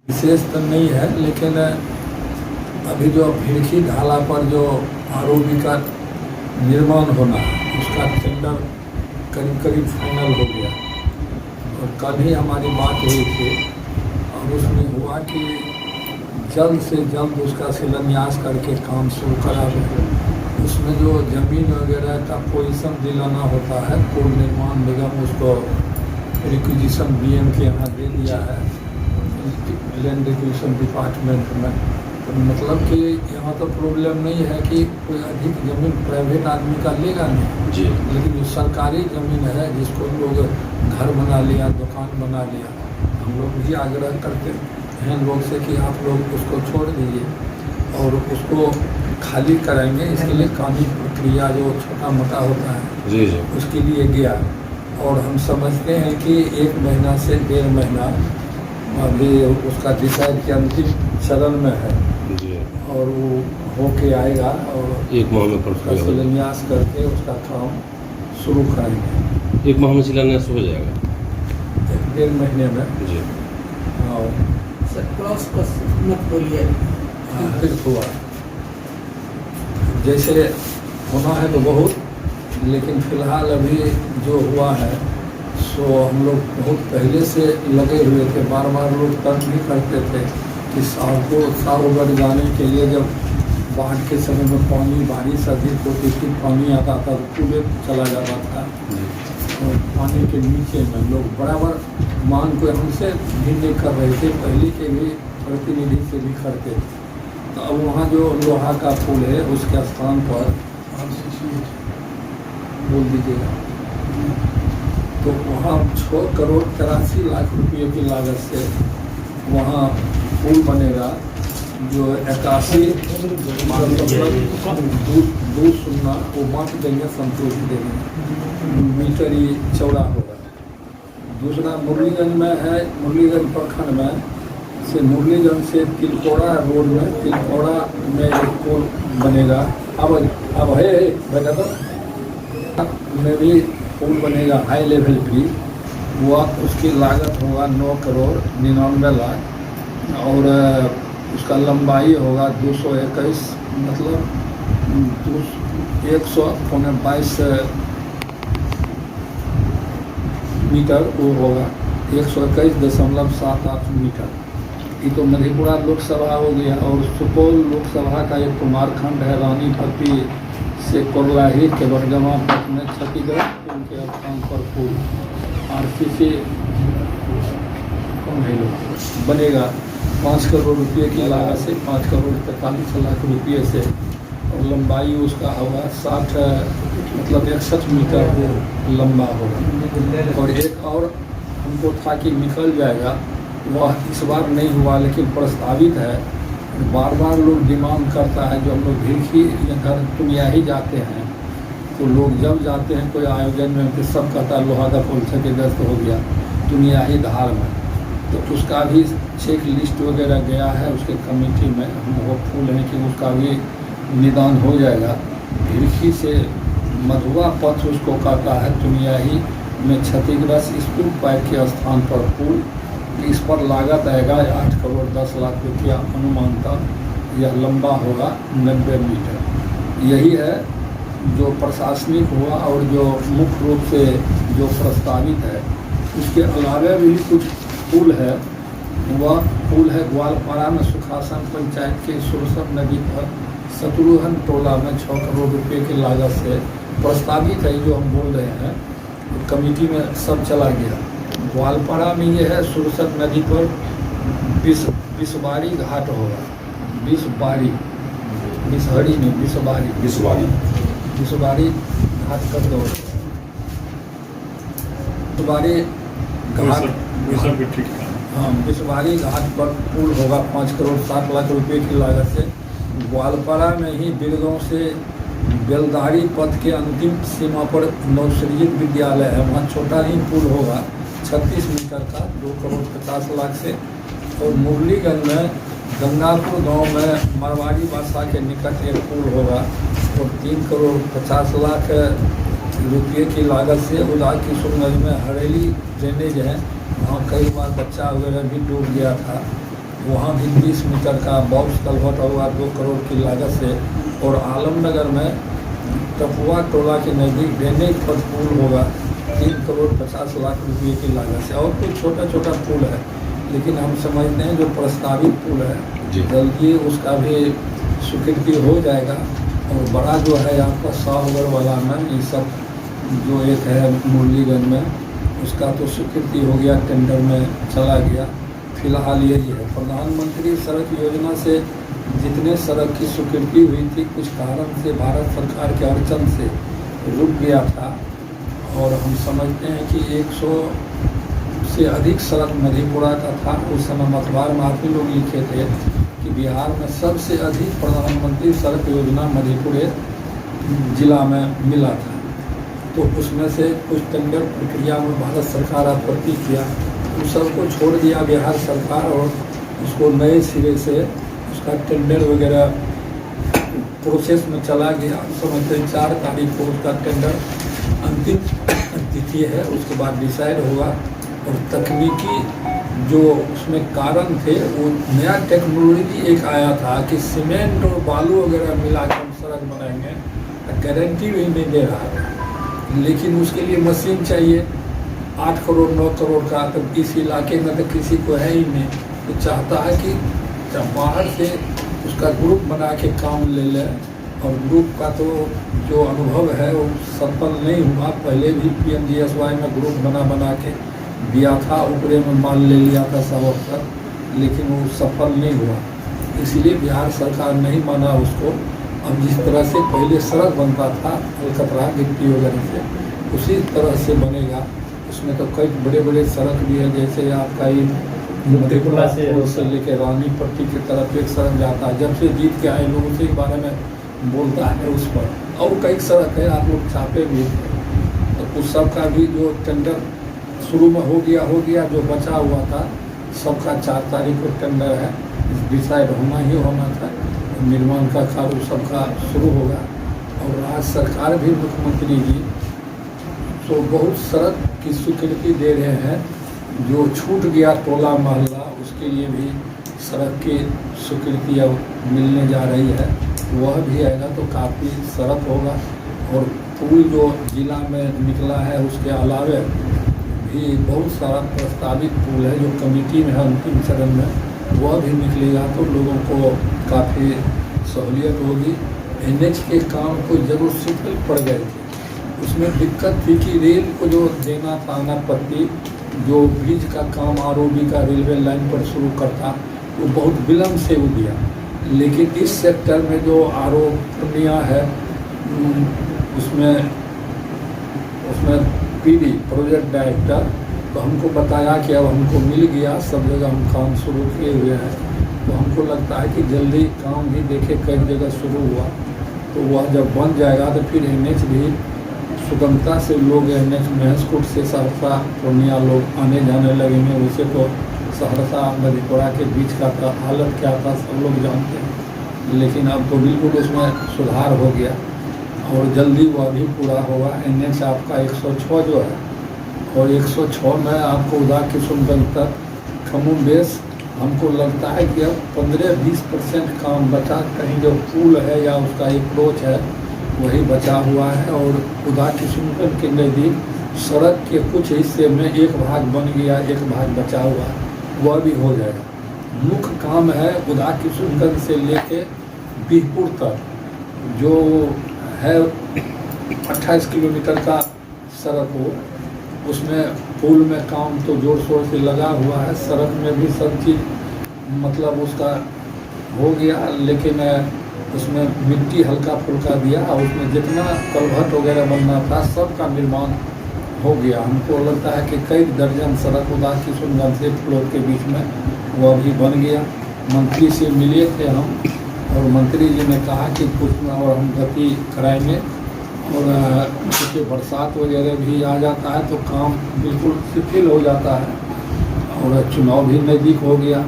विशेष तो नहीं है, लेकिन अभी जो भिड़खी ढाला पर जो आरओबी का निर्माण होना है उसका टेंडर करीब करीब फाइनल हो गया। और कल ही हमारी बात हुई थी और उसमें हुआ कि जल्द से जल्द उसका शिलान्यास करके काम शुरू करा दें। उसमें जो ज़मीन वगैरह का पोजीशन दिलाना होता है, पूल निर्माण निगम उसको रिक्विजिशन बीएम के यहाँ दे दिया है, लैंड रिक्विजिशन डिपार्टमेंट में। तो मतलब कि यहाँ तो प्रॉब्लम नहीं है कि कोई अधिक ज़मीन प्राइवेट आदमी का लेगा नहीं जी। लेकिन जो सरकारी ज़मीन है जिसको लोग घर बना लिया, दुकान बना लिया, हम लोग भी आग्रह करते हैं लोग से कि आप लोग उसको छोड़ दीजिए और उसको खाली कराएंगे। इसके लिए कानूनी प्रक्रिया जो छोटा मोटा होता है जी जी उसके लिए गया। और हम समझते हैं कि 1 महीना से 1.5 महीना अभी उसका डिसाइड के अंतिम चरण में है जी। और वो होके आएगा और 1 माह में उसका प्रक्रिया हो शिलान्यास करके उसका काम शुरू करेंगे। जाएगा। 1 माह में शिलान्यास हो जाएगा 1.5 महीने में। जी। और सर क्रॉस बस मत बोलिए। फिर हुआ जैसे होना है तो बहुत, लेकिन फिलहाल अभी जो हुआ है सो हम लोग बहुत पहले से लगे हुए थे। बार बार लोग तर्क भी करते थे कि साहूगढ़ जाने के लिए जब बाढ़ के समय में पानी बारिश अधिक होती थी, पानी आता था तो पूरे चला जाता था। और पानी के नीचे में लोग बराबर मांग को हमसे भी नहीं कर रहे थे, पहले के भी प्रतिनिधि से भी करते थे। तो अब वहाँ जो लोहा का पुल है उसके स्थान पर बोल दीजिएगा तो वहाँ 6 करोड़ 83 लाख रुपये की लागत से वहाँ पुल बनेगा जो 81 दो सुनना वो बांट देंगे, संतोष देंगे, मीटर ही चौड़ा होगा। दूसरा मुरलीगंज में है, मुरलीगंज प्रखंड में से मुरलीगंज से तिलकोड़ा रोड में, तिलकोड़ा में एक पुल बनेगा। अब है बेटा तो में भी पुल बनेगा हाई लेवल की, वह उसकी लागत होगा 9 करोड़ 99 लाख और उसका लंबाई होगा 221 मतलब 122 मीटर वो होगा, 121.78 मीटर। ये तो मधेपुरा लोकसभा हो गया। और सुपौल लोकसभा का एक कुमारखंड है रानीपट्टी से कोरलाही के बरगमा पथ में छत्तीसगढ़ उनके स्थान पर पुल आरसीसी बनेगा 5 करोड़ रुपये की लागत से, 5 करोड़ 43 लाख रुपये से। और लंबाई उसका होगा 60 मतलब 61 मीटर लंबा होगा। और एक और हमको था कि निकल जाएगा, वह इस बार नहीं हुआ लेकिन प्रस्तावित है। बार बार लोग डिमांड करता है, जो हम लोग भिड़खी घर दुनिया ही जाते हैं तो लोग जब जाते हैं कोई आयोजन में तो सब कहता है लोहा का पुल क्षतिग्रस्त हो गया दुनिया ही धार में। तो उसका भी चेक लिस्ट वगैरह गया है उसके कमेटी में, हम वो फूल हैं कि उसका भी निदान हो जाएगा। भिड़खी से मधुआ पथ उसको कहता है दुनिया ही में क्षतिग्रस्त स्कूल पाइप के स्थान पर पुल। इस पर लागत आएगा 8 करोड़ 10 लाख रुपया अनुमानतः। यह लंबा होगा 90 मीटर। यही है जो प्रशासनिक हुआ और जो मुख्य रूप से जो प्रस्तावित है। उसके अलावा भी कुछ पुल है, वह पुल है ग्वालपारा में सुखासन पंचायत के सुरसर नदी पर शत्रुघ्न टोला में 6 करोड़ रुपये की लागत से प्रस्तावित है। जो हम बोल रहे हैं कमेटी में सब चला गया। ग्वालपारा में ये है सुरसर नदी पर बिसवारी घाट होगा, बिसवारी बिसहरी नहीं बिसवारी घाट कर दो। बिसवारी घाट हाँ बिसवारी घाट पर पुल होगा 5 करोड़ 60 लाख रुपए की लागत से। ग्वालपारा में ही बिरगांव से बेलदारी पथ के अंतिम सीमा पर नवसृजित विद्यालय है, वहाँ छोटा ही पुल होगा 36 मीटर का 2 करोड़ 50 लाख से। और मुरलीगंज में गंगापुर गांव में मारवाड़ी भाषा के निकट एक पुल होगा और 3 करोड़ 50 लाख रुपये की लागत से। उधर किशोरगंज में हरेली ड्रेनेज है, वहाँ कई बार बच्चा वगैरह भी डूब गया था, वहाँ भी 20 मीटर का बॉक्स कल्वर्ट हुआ 2 करोड़ की लागत से। और आलमनगर में टपुआ टोला के नज़दीक ड्रेनेज पर पुल होगा 3 करोड़ 50 लाख रुपये की लागत से। और कुछ छोटा छोटा पुल है, लेकिन हम समझते हैं जो प्रस्तावित पुल है जल्दी उसका भी स्वीकृति हो जाएगा। और बड़ा जो है आपका शाहगढ़ वाला में ये सब जो एक है मुरलीगंज में, उसका तो स्वीकृति हो गया, टेंडर में चला गया। फिलहाल यही है। प्रधानमंत्री सड़क योजना से जितने सड़क की स्वीकृति हुई थी, कुछ कारण से भारत सरकार के अड़चन से रुक गया था। और हम समझते हैं कि 100 से अधिक सड़क मधेपुरा का था। उस समय अखबार में आप ही लोग लिखे थे कि बिहार में सबसे अधिक प्रधानमंत्री सड़क योजना मधेपुरा जिला में मिला था। तो उसमें से कुछ टेंडर प्रक्रिया में भारत सरकार आपत्ति किया, उन सबको छोड़ दिया बिहार सरकार और उसको नए सिरे से उसका टेंडर वगैरह प्रोसेस में चला गया। समझते 4 तारीख को उसका टेंडर अंतिम तिथि है, उसके बाद डिसाइड होगा। और तकनीकी जो उसमें कारण थे, वो नया टेक्नोलॉजी एक आया था कि सीमेंट और बालू वगैरह मिला के हम सड़क बनाएंगे, गारंटी भी नहीं दे रहा था। लेकिन उसके लिए मशीन चाहिए 8 करोड़ 9 करोड़ का, तो इस इलाके में तो किसी को है ही नहीं। तो चाहता है कि बाहर से उसका ग्रुप बना के काम ले ले। और ग्रुप का तो जो अनुभव है वो सफल नहीं हुआ। पहले भी PMGSY में ग्रुप बना के दिया था, ऊपरे में माल ले लिया था सब अफसर, लेकिन वो सफल नहीं हुआ। इसलिए बिहार सरकार नहीं माना उसको। अब जिस तरह से पहले सड़क बनता था अलकतरा गिट्टी वगैरह से, उसी तरह से बनेगा। उसमें तो कई बड़े बड़े सड़क भी है, जैसे आपका ये मधेपुरा से लेकर रानीपट्टी की तरफ एक सड़क जाता है। जब से जीत के आए लोग उसी के बारे में बोलता है उस पर। और कई सड़क है, आप लोग छापे भी, तो उस सब का भी जो टेंडर शुरू में हो गया। जो बचा हुआ था सबका 4 तारीख को टेंडर है, डिसाइड होना ही होना था। निर्माण का कार्य सबका शुरू होगा। और राज्य सरकार भी, मुख्यमंत्री जी तो बहुत सड़क की स्वीकृति दे रहे हैं। जो छूट गया टोला मोहल्ला, उसके लिए भी सड़क की स्वीकृति अब मिलने जा रही है। वह भी आएगा तो काफ़ी सड़क होगा। और पुल जो जिला में निकला है, उसके अलावे भी बहुत सारा प्रस्तावित पुल है जो कमेटी में है अंतिम चरण में, वह भी निकलेगा तो लोगों को काफ़ी सहूलियत होगी। NH के काम को जरूर शिथिल पड़ गए थे। उसमें दिक्कत थी कि रेल को जो देना था अनापत्ति, जो ब्रिज का काम ROB का रेलवे लाइन पर शुरू करता, वो बहुत विलम्ब से वो दिया। लेकिन इस सेक्टर में जो आरोपनिया है उसमें PD प्रोजेक्ट डायरेक्टर, तो हमको बताया कि अब हमको मिल गया, सब जगह हम काम शुरू किए हुए हैं। तो हमको लगता है कि जल्दी काम भी देखे कई जगह शुरू हुआ, तो वह जब बन जाएगा तो फिर NH भी सुगमता से लोग NH महसकूट से सहरसा पूर्णिया लोग आने जाने लगेंगे। उसे तो सहरसा मधेपुरा के बीच का था हालत क्या था सब लोग जानते हैं, लेकिन अब तो बिल्कुल उसमें सुधार हो गया और जल्दी वह भी पूरा होगा। NH आपका 106 जो है, और 106 में आपको उदा किशुनगंज तक खमूम बेस, हमको लगता है कि अब 15-20% काम बचा, कहीं जो पुल है या उसका अप्रोच है वही बचा हुआ है। और उदा किशुनगंज के नज़दीक सड़क के कुछ हिस्से में एक भाग बन गया, एक भाग बचा हुआ है, वह भी हो जाएगा। मुख्य काम है उदा किशुनगंज से लेके बीहपुर तक जो है 28 किलोमीटर का सड़क हो, उसमें पुल में काम तो जोर शोर से लगा हुआ है। सड़क में भी सब चीज़ मतलब उसका हो गया, लेकिन उसमें मिट्टी हल्का फुल्का दिया और उसमें जितना कलभट वगैरह बनना था सबका निर्माण हो गया। हमको लगता है कि कई दर्जन सड़क उदा किशुनगंज से फ्लोर के बीच में वह भी बन गया। मंत्री से मिले थे हम, और मंत्री जी ने कहा कि कुछ में और हम गति कराएंगे। और क्योंकि बरसात वगैरह भी आ जाता है तो काम बिल्कुल शिथिल हो जाता है, और चुनाव भी नज़दीक हो गया,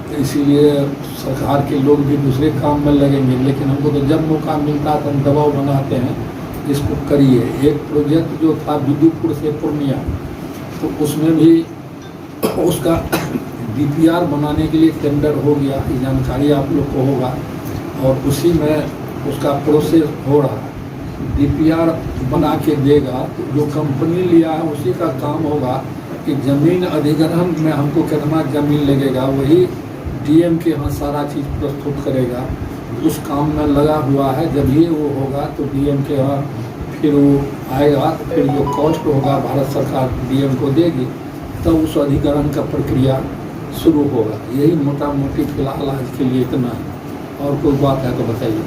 तो इसीलिए सरकार के लोग भी दूसरे काम में लगेंगे। लेकिन हमको तो जब मौका मिलता है तो हम दबाव बनाते हैं इसको करिए। एक प्रोजेक्ट जो था विदुपुर से पूर्णिया, तो उसमें भी उसका डीपीआर बनाने के लिए टेंडर हो गया, ये जानकारी आप लोग को होगा, और उसी में उसका प्रोसेस हो रहा है। डीपीआर बना के देगा तो जो कंपनी लिया है उसी का काम होगा कि ज़मीन अधिग्रहण में हमको कितना ज़मीन लगेगा, वही डीएम के यहाँ सारा चीज़ प्रस्तुत करेगा। उस काम में लगा हुआ है। जब ये वो होगा तो डीएम के यहाँ फिर वो आएगा, तो फिर जो कॉस्ट होगा भारत सरकार डीएम को देगी, तब उस अधिग्रहण का प्रक्रिया शुरू होगा। यही मोटा मोटी फिलहाल आज के लिए इतना है। और कोई बात है तो बताइए।